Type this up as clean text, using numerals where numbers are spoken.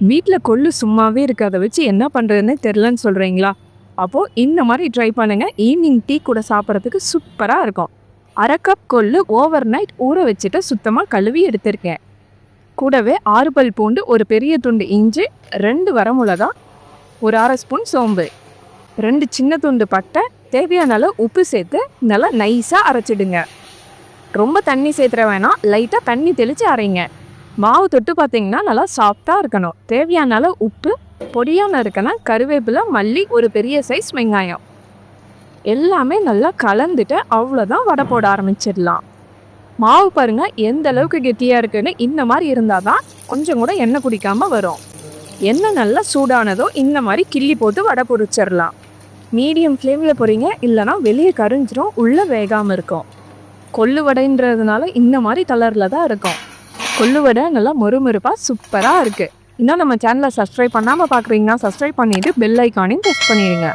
வீட்டில் கொள்ளு சும்மாவே இருக்கு, அதை வச்சு என்ன பண்ணுறதுன்னு தெரிலன்னு சொல்கிறீங்களா? அப்போது இந்த மாதிரி ட்ரை பண்ணுங்கள். ஈவினிங் டீ கூட சாப்பிட்றதுக்கு சூப்பராக இருக்கும். 1/2 கப் கொள்ளு ஓவர் நைட் ஊற வச்சுட்டு சுத்தமாக கழுவி எடுத்திருக்கேன். கூடவே 6 பல் பூண்டு, ஒரு பெரிய துண்டு இஞ்சி, 2 வரமிளகா, ஒரு 1/2 ஸ்பூன் சோம்பு, 2 சின்ன துண்டு பட்டை, தேவையான அளவு உப்பு சேர்த்து நல்லா நைஸாக அரைச்சிடுங்க. ரொம்ப தண்ணி சேர்த்துற வேணாம், லைட்டாக தண்ணி தெளித்து அரைங்க. மாவு தொட்டு பார்த்தீங்கன்னா நல்லா சாஃப்டாக இருக்கணும். தேவையான அளவு உப்பு, பொடியாக நறுக்கின கருவேப்பிலை, மல்லி, ஒரு பெரிய சைஸ் வெங்காயம் எல்லாமே நல்லா கலந்துட்டு அவ்வளோதான், வடை போட ஆரம்பிச்சிடலாம். மாவு பாருங்கள் எந்த அளவுக்கு கெட்டியாக இருக்குன்னு. இந்த மாதிரி இருந்தால் தான் கொஞ்சம் கூட எண்ணெய் குடிக்காமல் வரும். எண்ணெய் நல்லா சூடானதோ இந்த மாதிரி கிள்ளி போட்டு வடை பொரிச்சிடலாம். மீடியம் ஃப்ளேமில் பொரிங்க, இல்லைனா வெளியே கரிஞ்சிரும், உள்ளே வேகாமல் இருக்கும். கொள்ளு வடைன்றதுனால இந்த மாதிரி கலரில் தான் இருக்கும். கொள்ளு வடை நல்லா மொறுமொறுப்பாக சூப்பராக இருக்குது. இன்னும் நம்ம சேனலை சப்ஸ்கிரைப் பண்ணாமல் பார்க்குறீங்கன்னா சப்ஸ்கிரைப் பண்ணிவிட்டு பெல் ஐக்கானையும் ப்ரெஸ் பண்ணிடுங்க.